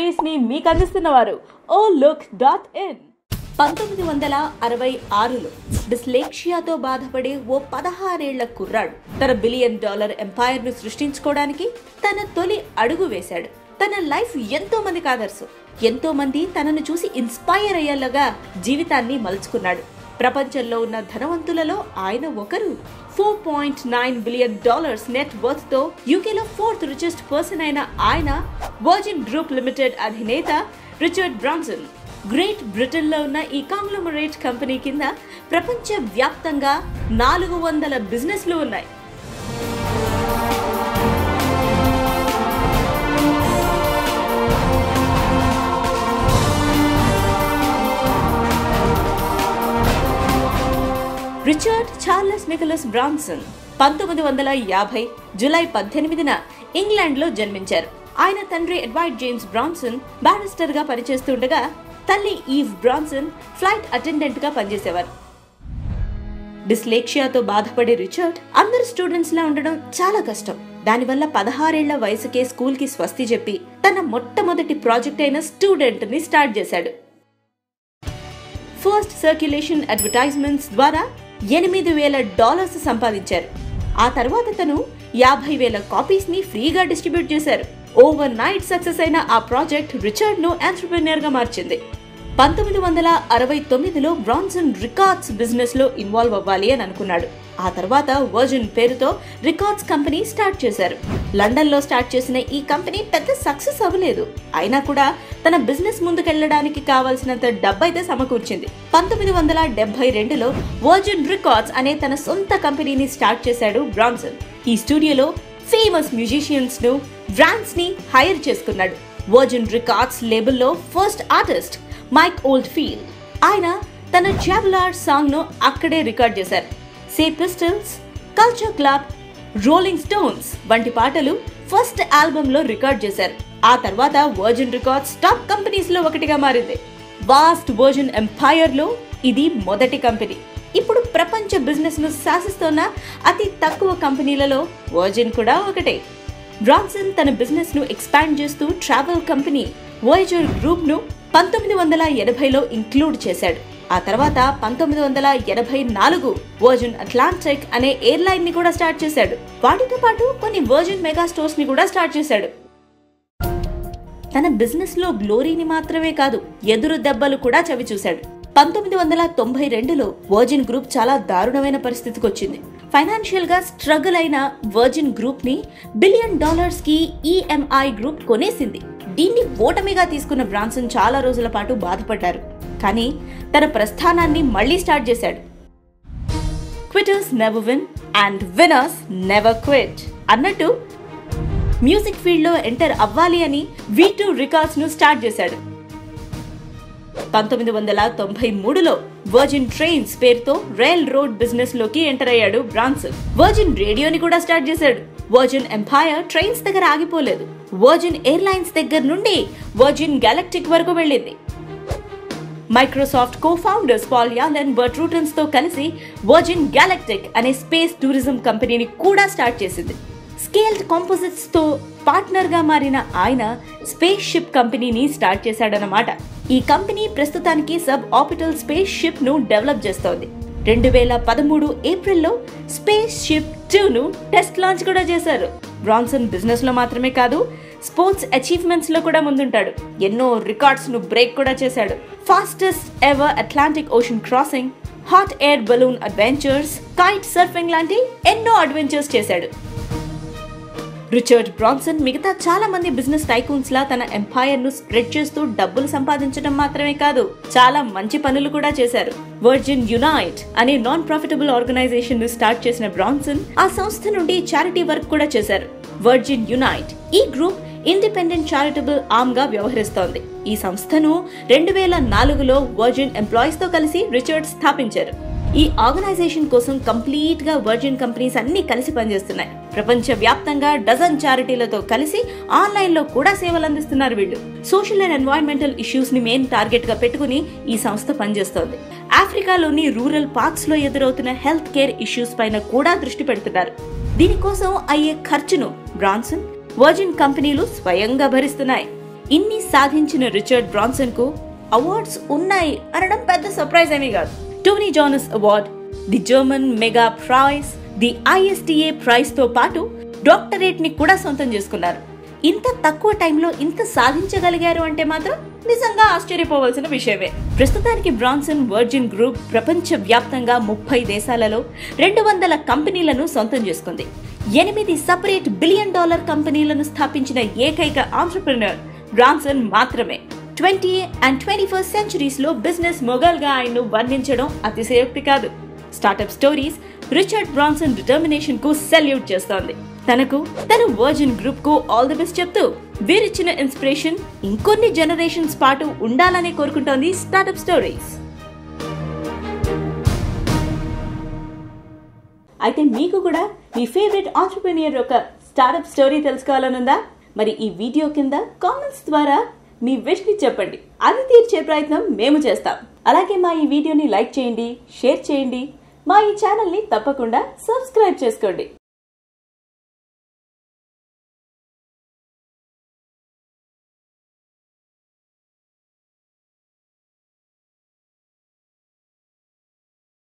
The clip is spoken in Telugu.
స్టోరీస్ ని మీకు అందిస్తున్నవారు OLook.in. 1966లో డిస్లెక్సియాతో బాధపడే ఓ 16 ఏళ్ల కుర్రాడు తన $1 బిలియన్ ఎంపైర్ ను సృష్టించుకోవడానికి తన తొలి అడుగు వేశాడు. తన లైఫ్ ఎంతో మందికి ఆదర్శం. ఎంతో మంది తనను చూసి ఇన్స్పైర్ అయ్యేలాగా జీవితాన్ని మలుచుకున్నాడు. ప్రపంచంలో ఉన్న ధనవంతులలో ఆయన ఒకరు. $4.9 బిలియన్ నెట్ వర్త్ తో యూకేలో 4th రిచెస్ట్ పర్సన్ అయిన ఆయన వర్జిన్ గ్రూప్ లిమిటెడ్ అధినేత రిచర్డ్ బ్రాన్సన్. గ్రేట్ బ్రిటన్ లో ఉన్న ఈ కాంగ్లోమరేట్ కంపెనీ కింద ప్రపంచ వ్యాప్తంగా 400 బిజినెస్లు ఉన్నాయి. Richard Charles Nicholas Branson 1950 July 18న ఇంగ్లాండ్ లో జన్మించారు. ఆయన తండ్రి ఎడ్వర్డ్ జేమ్స్ బ్రాన్సన్ బారిస్టర్ గా పనిచేస్తుండగా తల్లి ఈవ్ బ్రాన్సన్ ఫ్లైట్ అటెండెంట్ గా పనిచేసేవారు. డిస్లెక్సియాతో బాధపడే రిచర్డ్ అందరు స్టూడెంట్స్ లా ఉండడం చాలా కష్టం. దానివల్ల 16 ఏళ్ల వయసుకే స్కూల్ కి స్వస్తి చెప్పి తన మొట్టమొదటి ప్రాజెక్ట్ అయిన స్టూడెంట్ ని స్టార్ట్ చేశాడు. ఫస్ట్ సర్క్యులేషన్ అడ్వర్టైజ్మెంట్స్ ద్వారా $8,000 సంపాదించారు. ఆ తర్వాత తను 50,000 కాపీస్ ని ఫ్రీగా డిస్ట్రిబ్యూట్ చేశారు. ఓవర్ నైట్ సక్సెస్ అయిన ఆ ప్రాజెక్ట్ రిచర్డ్ ను ఎంటర్‌ప్రెన్యూర్ గా మార్చింది. 1969లో బ్రాన్సన్ రికార్డ్స్ బిజినెస్ లో ఇన్వాల్వ్ అవ్వాలి అని అనుకున్నాడు. ఆ తర్వాత వర్జిన్ పేరుతో రికార్డ్స్ కంపెనీ స్టార్ట్ చేశారు. లండన్ లో స్టార్ట్ చేసిన ఈ కంపెనీ పెద్ద సక్సెస్ అవ్వలేదు. అయినా కూడా తన బిజినెస్ ముందుకెళ్లడానికి కావాల్సినంత డబ్బైతే సమకూర్చింది. 1972లో వర్జిన్ రికార్డ్స్ అనే తన సొంత కంపెనీని స్టార్ట్ చేశాడు బ్రాన్సన్. ఈ స్టూడియోలో ఫేమస్ మ్యూజిషియన్స్ ను, బ్రాండ్స్ ని హైర్ చేసుకున్నాడు. వర్జిన్ రికార్డ్స్ లేబుల్లో ఫస్ట్ ఆర్టిస్ట్ మైక్ ఓల్డ్ఫీల్డ్. ఆయన తన జాబులార్ సాంగ్ ను అక్కడే రికార్డ్ చేశారు. సే Pistols, Culture Club, Rolling Stones వంటి పాటలు ఫస్ట్ ఆల్బమ్ లో రికార్డ్ చేశారు. ఆ తర్వాత వర్జిన్ రికార్డ్స్ టాప్ కంపెనీస్ లో ఒకటిగా మారింది. వాస్ట్ వర్జిన్ ఎంపైర్ లో ఇది మొదటి కంపెనీ. ఇప్పుడు ప్రపంచ బిజినెస్ ను శాసిస్తున్న అతి తక్కువ కంపెనీలలో వర్జిన్ కూడా ఒకటే. బ్రాన్సన్ తన బిజినెస్ ను ఎక్స్పాండ్ చేస్తూ ట్రావెల్ కంపెనీ వోయేజర్ గ్రూప్ ను 1980లో ఇంక్లూడ్ చేశాడు. ఆ తర్వాత 1984 వర్జిన్ అట్లాంటిక్ అనే ఎయిర్లైన్ ని కూడా స్టార్ట్ చేశాడు. వాటితో పాటు కొన్ని వర్జిన్ మెగా స్టోర్స్ ని కూడా స్టార్ట్ చేశాడు. తన బిజినెస్ లో గ్లోరీని మాత్రమే కాదు, ఎదురు దెబ్బలు కూడా చవి చూశాడు. 1992లో వర్జిన్ గ్రూప్ చాలా దారుణమైన పరిస్థితికి వచ్చింది. ఫైనాన్షియల్ గా స్ట్రగుల్ అయిన వర్జిన్ గ్రూప్ ని $1 బిలియన్ కి EMI గ్రూప్ కొనేసింది. దీన్ని ఓటమిగా తీసుకున్న బ్రాన్సన్ చాలా రోజుల పాటు బాధపడ్డారు. కానీ తన ప్రస్థానాన్ని మళ్లీ స్టార్ట్ చేశాడు. Quitters never win and winners never quit అన్నట్టు మ్యూజిక్ ఫీల్డ్ లో ఎంటర్ అవ్వాలి అని V2 రికార్డ్స్ ను స్టార్ట్ చేశాడు. 1993లో వర్జిన్ ట్రైన్స్ పేరుతో రైల్ రోడ్ బిజినెస్ లోకి ఎంటర్ అయ్యాడు బ్రాన్సన్. వర్జిన్ రేడియోని కూడా స్టార్ట్ చేశాడు. వర్జిన్ ఎంపైర్ ట్రైన్స్ దగ్గర ఆగిపోలేదు. వర్జిన్ ఎయిర్లైన్స్ దగ్గర నుండి వర్జిన్ గ్యాలక్టిక్ వరకు వెళ్ళింది. Microsoft co founders Paul Allen, Burt Rutans తో కలిసి వర్జిన్ గ్యాలక్టిక్ అనే స్పేస్ టూరిజం కంపెనీని కూడా స్టార్ట్ చేసింది. స్కేల్డ్ కాంపోజిట్స్ తో పార్ట్నర్ గా మారిన ఆయన స్పేస్ షిప్ కంపెనీని స్టార్ట్ చేశాడన్నమాట. ఈ కంపెనీ ప్రస్తుతానికి సబ్ ఆర్బిటల్ స్పేస్ షిప్ ను డెవలప్ చేస్తోంది. 2013 ఏప్రిల్లో స్పేస్ షిప్ 2 ను టెస్ట్ లాంచ్ కూడా చేశారు. బ్రాన్సన్ బిజినెస్ లో మాత్రమే కాదు, స్పోర్ట్స్ అచీవ్మెంట్స్ లో కూడా ముందుంటాడు. ఎన్నో రికార్డ్స్ ను బ్రేక్ కూడా చేశాడు. Fastest ever Atlantic ocean crossing, hot air balloon adventures, kite surfing లాంటి ఎన్నో అడ్వెంచర్స్ చేశాడు. రిచర్డ్ బ్రాన్సన్ మిగతా చాలా మంది బిజినెస్ టైకూన్స్ లా తన ఎంపైర్ ను స్ప్రెడ్ చేస్తూ డబ్బులు సంపాదించడం మాత్రమే కాదు, చాలా మంచి పనులు కూడా చేశారు. వర్జిన్ యునైట్ అనే నాన్ ప్రాఫిటబుల్ ఆర్గనైజేషన్ ను స్టార్ట్ చేసిన బ్రాన్సన్ ఆ సంస్థ నుండి చారిటీ వర్క్ కూడా చేశారు. వర్జిన్ యునైట్ ఈ గ్రూప్ ఇండిపెండెంట్ చారిటబుల్ ఆర్మ్ గా వ్యవహరిస్తోంది. ఈ సంస్థను 2004లో వర్జిన్ ఎంప్లాయీస్ తో కలిసి రిచర్డ్ స్థాపించారు. ఈ ఆర్గనైజేషన్ కోసం కంప్లీట్ గా వర్జిన్ కంపెనీస్ అన్ని కలిసి పనిచేస్తున్నాయి. ప్రపంచ వ్యాప్తంగా డజన్ చారిటీలతో కలిసి ఆన్లైన్ లో కూడా సేవలు అందిస్తున్నారు వీళ్ళు. సోషల్ అండ్ ఎన్వైరన్మెంటల్ ఇష్యూస్ ని మెయిన్ టార్గెట్ గా పెట్టుకుని ఈ సంస్థ పనిచేస్తోంది. ఆఫ్రికాలోని రూరల్ పార్క్స్ లో ఎదురవుతున్న హెల్త్ కేర్ ఇష్యూస్ పైన కూడా దృష్టి పెడుతున్నారు. దీనికోసం అయ్యే ఖర్చును బ్రాన్సన్, వర్జిన్ కంపెనీలు స్వయంగా భరిస్తున్నాయి. ఇన్ని సాధించిన రిచర్డ్ బ్రాన్సన్ కు అవార్డ్స్ ఉన్నాయి అనడం పెద్ద సర్ప్రైజ్ ఏమీ కాదు. Tony Jannus award, the German mega prize, the ISTA prize తో పాటు డాక్టరేట్ ని కూడా సొంతం చేసుకున్నారు. ఇంత తక్కువ టైంలో ఇంత సాధించగలిగారు అంటే మాత్రం నిజంగా ఆశ్చర్యపోవాల్సిన విషయమే. ప్రస్తుతానికి బ్రాన్సన్ వర్జిన్ గ్రూప్ ప్రపంచ వ్యాప్తంగా 30 దేశాలలో 200 కంపెనీలను సొంతం చేసుకుంది. 8 సెపరేట్ $1 బిలియన్ కంపెనీలను స్థాపించిన ఏకైక ఆంట్రప్రెన్యూర్ బ్రాన్సన్ మాత్రమే. 20th and 21st centuries లో బిజినెస్ మొగల్గా ఆయన్ను వర్ణించడం అతిశయోక్తి కాదు. Startup stories Richard Branson determination కు సెల్యూట్ చేస్తోంది. తన వర్జిన్ గ్రూప్ కు ఆల్ ది బెస్ట్ చెప్తూ వీరిచ్చిన ఇన్స్పిరేషన్ ఇంకొన్ని జనరేషన్స్ పాటు ఉండాలని కోరుకుంటోంది స్టార్టప్ స్టోరీస్. అయితే మీకు కూడా మీ ఫేవరెట్ ఆంట్రప్రెన్యూర్ యొక్క స్టార్టప్ స్టోరీ తెలుసుకోవాలనుందా? మరి ఈ వీడియో కింద కామెంట్స్ ద్వారా మీ విష్ ని చెప్పండి. అది తీర్చే ప్రయత్నం మేము చేస్తాం. అలాగే మా ఈ వీడియోని లైక్ చేయండి, షేర్ చేయండి, మా ఈ ఛానల్ ని తప్పకుండా సబ్స్క్రైబ్ చేసుకోండి.